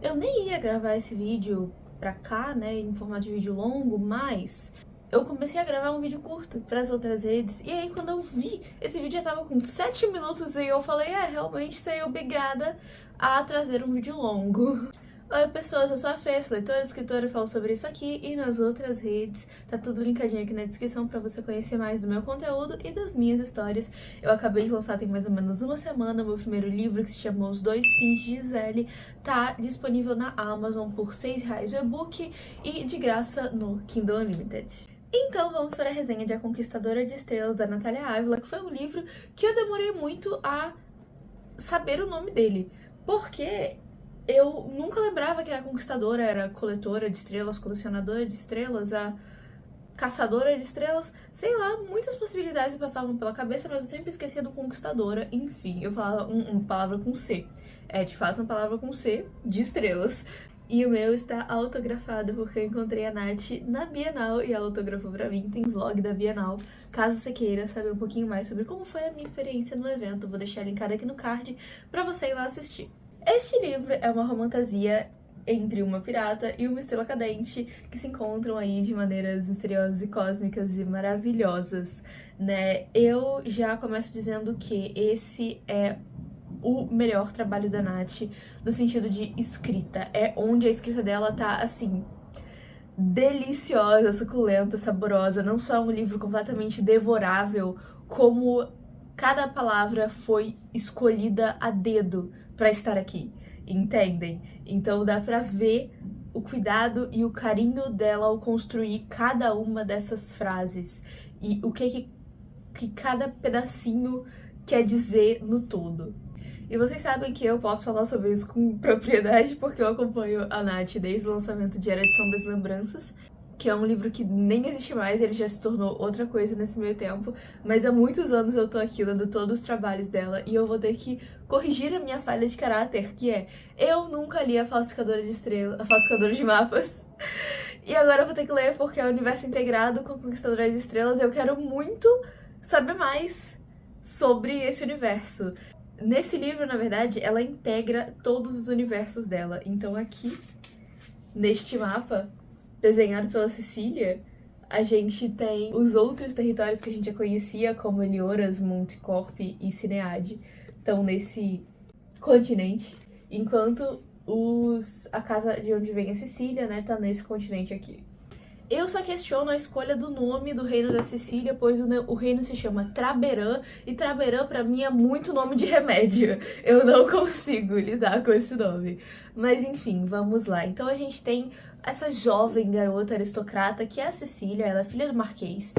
Eu nem ia gravar esse vídeo pra cá, né, em formato de vídeo longo, mas eu comecei a gravar um vídeo curto pras outras redes, e aí quando eu vi, esse vídeo já tava com 7 minutos e eu falei, realmente serei obrigada a trazer um vídeo longo. Oi pessoas, eu sou a Fê, sou leitora, escritora, falo sobre isso aqui e nas outras redes. Tá tudo linkadinho aqui na descrição pra você conhecer mais do meu conteúdo e das minhas histórias. Eu acabei de lançar tem mais ou menos uma semana o meu primeiro livro, que se chama Os Dois Fins de Gisele. Tá disponível na Amazon por R$6 o e-book e de graça no Kindle Unlimited. Então vamos para a resenha de A Conquistadora de Estrelas, da Natália Ávila, que foi um livro que eu demorei muito a saber o nome dele, porque eu nunca lembrava que era conquistadora, era coletora de estrelas, colecionadora de estrelas, a caçadora de estrelas, sei lá, muitas possibilidades me passavam pela cabeça, mas eu sempre esquecia do conquistadora, enfim, eu falava uma palavra com C. É, de fato, uma palavra com C, de estrelas. E o meu está autografado porque eu encontrei a Nath na Bienal e ela autografou pra mim, tem vlog da Bienal. Caso você queira saber um pouquinho mais sobre como foi a minha experiência no evento, eu vou deixar linkado aqui no card pra você ir lá assistir. Este livro é uma romantasia entre uma pirata e uma estrela cadente que se encontram aí de maneiras misteriosas e cósmicas e maravilhosas, né? Eu já começo dizendo que esse é o melhor trabalho da Nath no sentido de escrita. É onde a escrita dela tá, assim, deliciosa, suculenta, saborosa. Não só é um livro completamente devorável, como cada palavra foi escolhida a dedo pra estar aqui, entendem? Então dá pra ver o cuidado e o carinho dela ao construir cada uma dessas frases e o que cada pedacinho quer dizer no todo. E vocês sabem que eu posso falar sobre isso com propriedade porque eu acompanho a Nath desde o lançamento de Era de Sombras e Lembranças, que é um livro que nem existe mais, ele já se tornou outra coisa nesse meio tempo, mas há muitos anos eu tô aqui lendo todos os trabalhos dela e eu vou ter que corrigir a minha falha de caráter, que é, eu nunca li A Falsificadora de Estrelas, A Falsificadora de Mapas, e agora eu vou ter que ler porque é o universo integrado com a Conquistadora de Estrelas e eu quero muito saber mais sobre esse universo. Nesse livro, na verdade, ela integra todos os universos dela. Então aqui, neste mapa, desenhado pela Cecília, a gente tem os outros territórios que a gente já conhecia, como Elioras, Montecorp e Cineade, estão nesse continente, enquanto a casa de onde vem a Cecília, né, tá nesse continente aqui. Eu só questiono a escolha do nome do reino da Sicília, pois o reino se chama Traberã, e Traberã pra mim é muito nome de remédio. Eu não consigo lidar com esse nome. Mas enfim, vamos lá. Então a gente tem essa jovem garota aristocrata que é a Cecília, ela é filha do Marquês.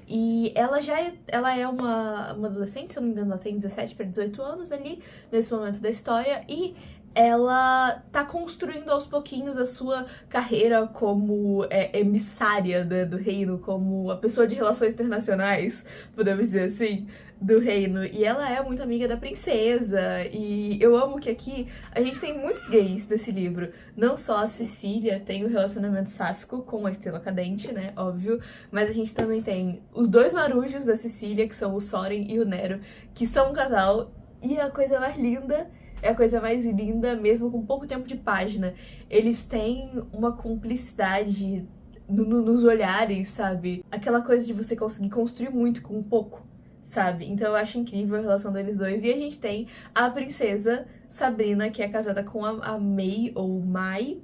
E ela é uma adolescente, se eu não me engano, ela tem 17 para 18 anos ali, nesse momento da história, e ela tá construindo aos pouquinhos a sua carreira como emissária, né, do reino, como a pessoa de relações internacionais, podemos dizer assim, do reino. E ela é muito amiga da princesa, e eu amo que aqui a gente tem muitos gays desse livro. Não só a Cecília tem o relacionamento sáfico com a Estrela Cadente, né, óbvio, mas a gente também tem os dois marujos da Cecília, que são o Soren e o Nero, que são um casal, e a coisa mais linda é a coisa mais linda, mesmo com pouco tempo de página. Eles têm uma cumplicidade nos olhares, sabe? Aquela coisa de você conseguir construir muito com pouco, sabe? Então eu acho incrível a relação deles dois. E a gente tem a princesa Sabrina, que é casada com a May, ou Mai,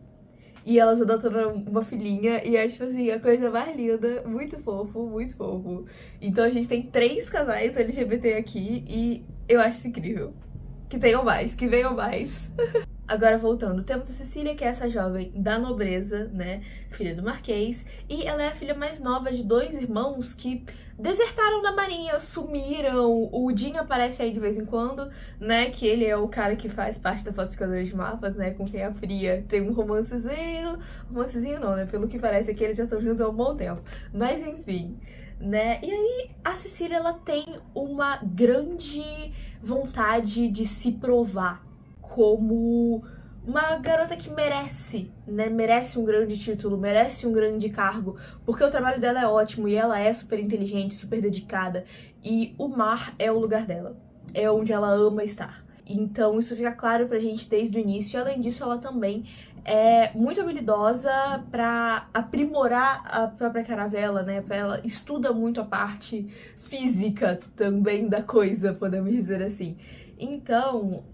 e elas adotaram uma filhinha, e é, tipo assim, a coisa mais linda, muito fofo, muito fofo. Então a gente tem 3 casais LGBT aqui, e eu acho isso incrível. Que tenham mais, que venham mais. Agora voltando, temos a Cecília, que é essa jovem da nobreza, né, filha do Marquês, e ela é a filha mais nova de 2 irmãos que desertaram da marinha, sumiram. O Jim aparece aí de vez em quando, né, que ele é o cara que faz parte da Falsificadora de Mapas, né, com quem a Fria tem um romancezinho não, né, pelo que parece que eles já estão juntos há um bom tempo, mas enfim, né? E aí a Cecília, ela tem uma grande vontade de se provar como uma garota que merece, né? Merece um grande título, merece um grande cargo, porque o trabalho dela é ótimo e ela é super inteligente, super dedicada, e o mar é o lugar dela. É onde ela ama estar. Então isso fica claro pra gente desde o início. E além disso, ela também é muito habilidosa pra aprimorar a própria caravela, né? Ela estuda muito a parte física também da coisa, podemos dizer assim. Então,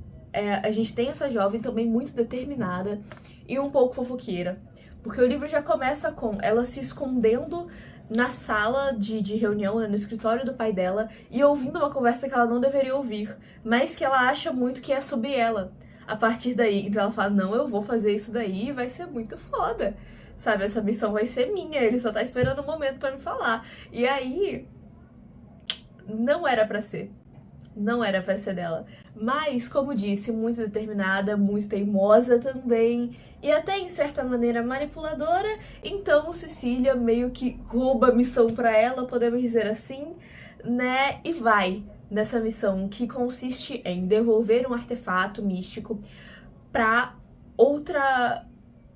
a gente tem essa jovem também muito determinada e um pouco fofoqueira. Porque o livro já começa com ela se escondendo na sala de reunião, né, no escritório do pai dela, e ouvindo uma conversa que ela não deveria ouvir, mas que ela acha muito que é sobre ela. A partir daí, então ela fala, não, eu vou fazer isso daí e vai ser muito foda. Sabe, essa missão vai ser minha, ele só tá esperando um momento pra me falar. E aí, não era pra ser. Não era pra ser dela. Mas, como disse, muito determinada, muito teimosa também, e até em certa maneira manipuladora, então Cecília meio que rouba a missão pra ela, podemos dizer assim, né? E vai nessa missão que consiste em devolver um artefato místico pra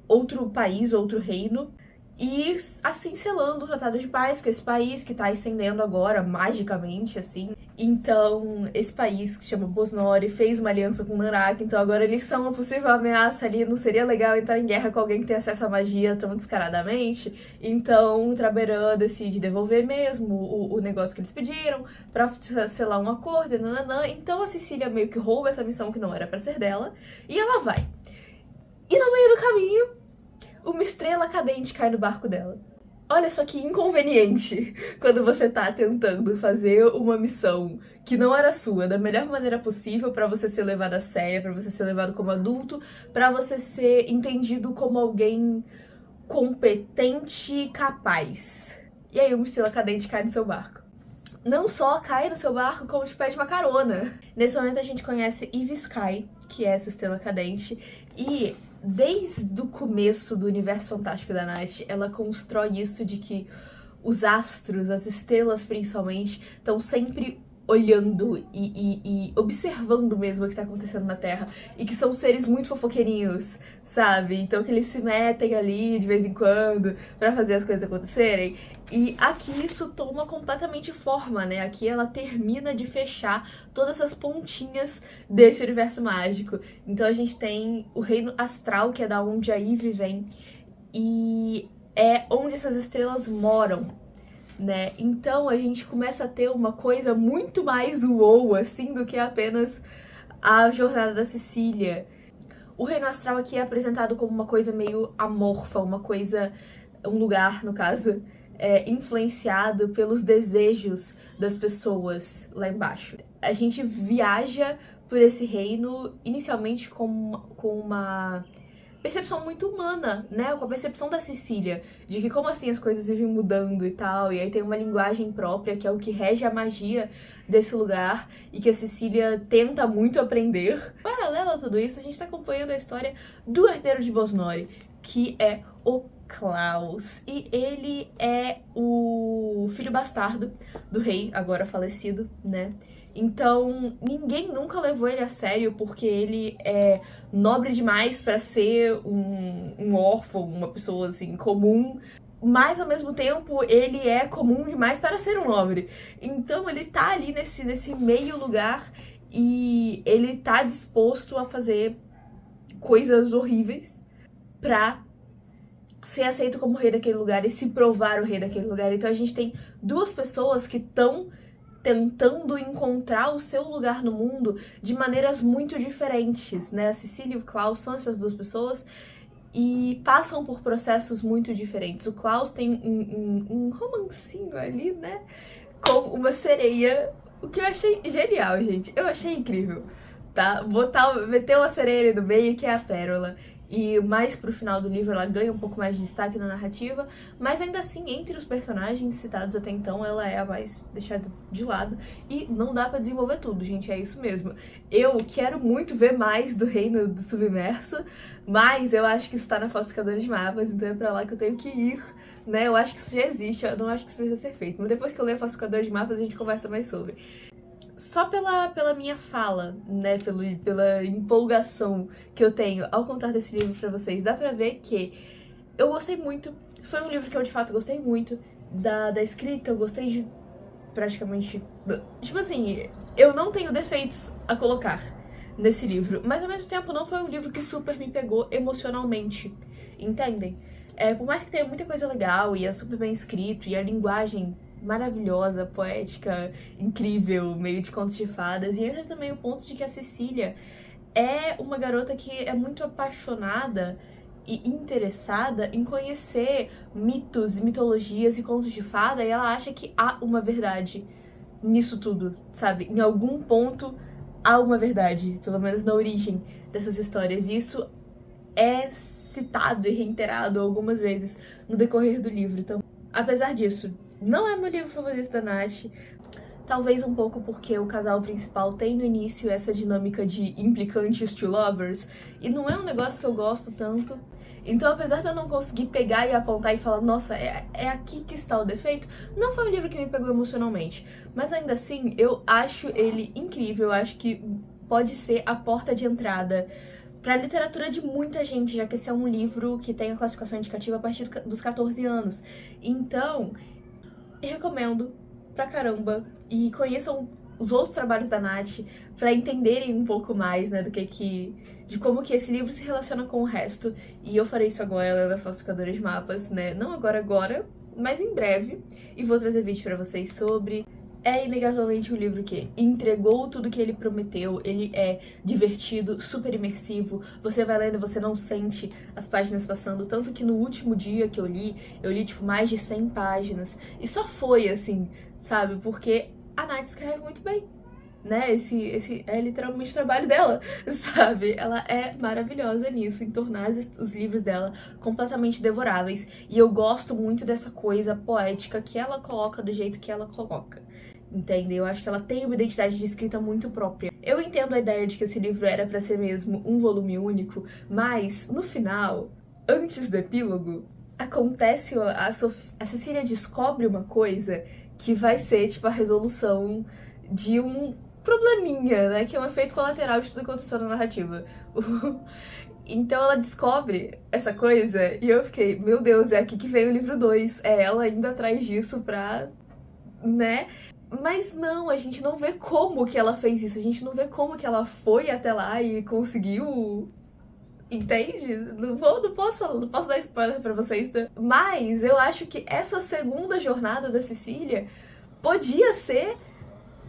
outro país, outro reino, e assim selando o Tratado de Paz com esse país que tá ascendendo agora, magicamente, assim. Então, esse país, que se chama Bosnori, fez uma aliança com o Narak, então agora eles são uma possível ameaça ali, não seria legal entrar em guerra com alguém que tem acesso à magia tão descaradamente. Então, Traberan decide devolver mesmo o negócio que eles pediram, pra selar um acordo, nananã. Então a Cecília meio que rouba essa missão que não era pra ser dela, e ela vai. E no meio do caminho, uma estrela cadente cai no barco dela. Olha só que inconveniente quando você tá tentando fazer uma missão que não era sua da melhor maneira possível pra você ser levado a sério, pra você ser levado como adulto, pra você ser entendido como alguém competente e capaz. E aí uma estrela cadente cai no seu barco. Não só cai no seu barco, como te pede uma carona. Nesse momento a gente conhece Eve Sky, que é essa estrela cadente, e desde o começo do universo fantástico da Night, ela constrói isso de que os astros, as estrelas principalmente, estão sempre olhando e observando mesmo o que tá acontecendo na Terra. E que são seres muito fofoqueirinhos, sabe? Então que eles se metem ali de vez em quando pra fazer as coisas acontecerem. E aqui isso toma completamente forma, né? Aqui ela termina de fechar todas as pontinhas desse universo mágico. Então a gente tem o reino astral, que é da onde a Eve vem, e é onde essas estrelas moram, né? Então a gente começa a ter uma coisa muito mais uou, assim, do que apenas a jornada da Cecília. O reino astral aqui é apresentado como uma coisa meio amorfa, uma coisa, um lugar, no caso, influenciado pelos desejos das pessoas lá embaixo. A gente viaja por esse reino inicialmente com uma percepção muito humana, né? Com a percepção da Cecília, de que como assim as coisas vivem mudando e tal, e aí tem uma linguagem própria que é o que rege a magia desse lugar e que a Cecília tenta muito aprender. Paralelo a tudo isso, a gente tá acompanhando a história do herdeiro de Bosnori, que é o Klaus, e ele é o filho bastardo do rei, agora falecido, né? Então, ninguém nunca levou ele a sério porque ele é nobre demais pra ser um órfão, uma pessoa assim comum, mas ao mesmo tempo ele é comum demais para ser um nobre. Então ele tá ali nesse meio lugar e ele tá disposto a fazer coisas horríveis pra ser aceito como rei daquele lugar e se provar o rei daquele lugar. Então a gente tem duas pessoas que estão tentando encontrar o seu lugar no mundo de maneiras muito diferentes, né? A Cecília e o Klaus são essas duas pessoas e passam por processos muito diferentes. O Klaus tem um romancinho ali, né? Com uma sereia, o que eu achei genial, gente. Eu achei incrível, tá? Meter uma sereia ali no meio, que é a Pérola. E mais pro final do livro ela ganha um pouco mais de destaque na narrativa, mas ainda assim, entre os personagens citados até então, ela é a mais deixada de lado. E não dá pra desenvolver tudo, gente, é isso mesmo. Eu quero muito ver mais do Reino do Submerso, mas eu acho que isso tá na Falsificadora de Mapas, então é pra lá que eu tenho que ir, né? Eu acho que isso já existe, eu não acho que isso precisa ser feito. Mas depois que eu ler a Falsificadora de Mapas, a gente conversa mais sobre. Só pela minha fala, né, pela empolgação que eu tenho ao contar desse livro pra vocês, dá pra ver que eu gostei muito. Foi um livro que eu, de fato, gostei muito da escrita, eu gostei de praticamente... Tipo assim, eu não tenho defeitos a colocar nesse livro, mas ao mesmo tempo não foi um livro que super me pegou emocionalmente, entendem? Por mais que tenha muita coisa legal e é super bem escrito e a linguagem maravilhosa, poética, incrível, meio de contos de fadas, e entra também o ponto de que a Cecília é uma garota que é muito apaixonada e interessada em conhecer mitos, mitologias e contos de fada, e ela acha que há uma verdade nisso tudo, sabe? Em algum ponto há uma verdade, pelo menos na origem dessas histórias. E isso é citado e reiterado algumas vezes no decorrer do livro. Então, apesar disso, não é meu livro favorito da Nath. Talvez um pouco porque o casal principal tem no início essa dinâmica de implicantes to lovers, e não é um negócio que eu gosto tanto. Então, apesar de eu não conseguir pegar e apontar e falar, nossa, é aqui que está o defeito, não foi um livro que me pegou emocionalmente. Mas ainda assim, eu acho ele incrível, eu acho que pode ser a porta de entrada pra literatura de muita gente, já que esse é um livro que tem a classificação indicativa a partir dos 14 anos. Então, eu recomendo pra caramba e conheçam os outros trabalhos da Nath pra entenderem um pouco mais, né, de como que esse livro se relaciona com o resto. E eu farei isso agora, ela é falsificadora de mapas, né, não agora, mas em breve. E vou trazer vídeo pra vocês sobre. É inegavelmente um livro que entregou tudo que ele prometeu, ele é divertido, super imersivo, você vai lendo e você não sente as páginas passando, tanto que no último dia que eu li tipo mais de 100 páginas, e só foi assim, sabe, porque a Nath escreve muito bem, né, esse é literalmente o trabalho dela, sabe, ela é maravilhosa nisso, em tornar os livros dela completamente devoráveis, e eu gosto muito dessa coisa poética que ela coloca do jeito que ela coloca. Entende? Eu acho que ela tem uma identidade de escrita muito própria. Eu entendo a ideia de que esse livro era pra ser mesmo um volume único, mas no final, antes do epílogo, acontece a Cecília descobre uma coisa que vai ser tipo a resolução de um probleminha, né? Que é um efeito colateral de tudo que aconteceu na narrativa. Então ela descobre essa coisa e eu fiquei, meu Deus, é aqui que vem o livro 2. É ela indo atrás disso pra, né? Mas não, a gente não vê como que ela fez isso, a gente não vê como que ela foi até lá e conseguiu. Entende? Não posso dar spoiler pra vocês, né? Mas eu acho que essa segunda jornada da Cecília podia ser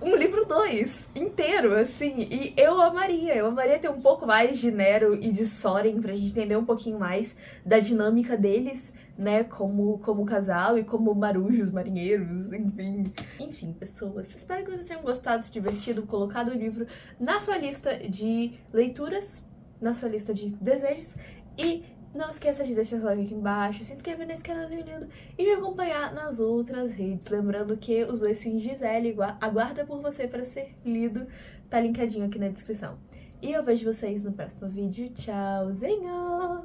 um livro 2 inteiro, assim, e eu amaria ter um pouco mais de Nero e de Soren pra gente entender um pouquinho mais da dinâmica deles, né, como casal e como marujos, marinheiros, enfim, pessoas. Espero que vocês tenham gostado, se divertido, colocado o livro na sua lista de leituras, na sua lista de desejos, e não esqueça de deixar seu like aqui embaixo, se inscrever nesse canalzinho lindo e me acompanhar nas outras redes. Lembrando que os 2 fins de Gisele aguarda por você para ser lido, tá linkadinho aqui na descrição. E eu vejo vocês no próximo vídeo. Tchauzinho!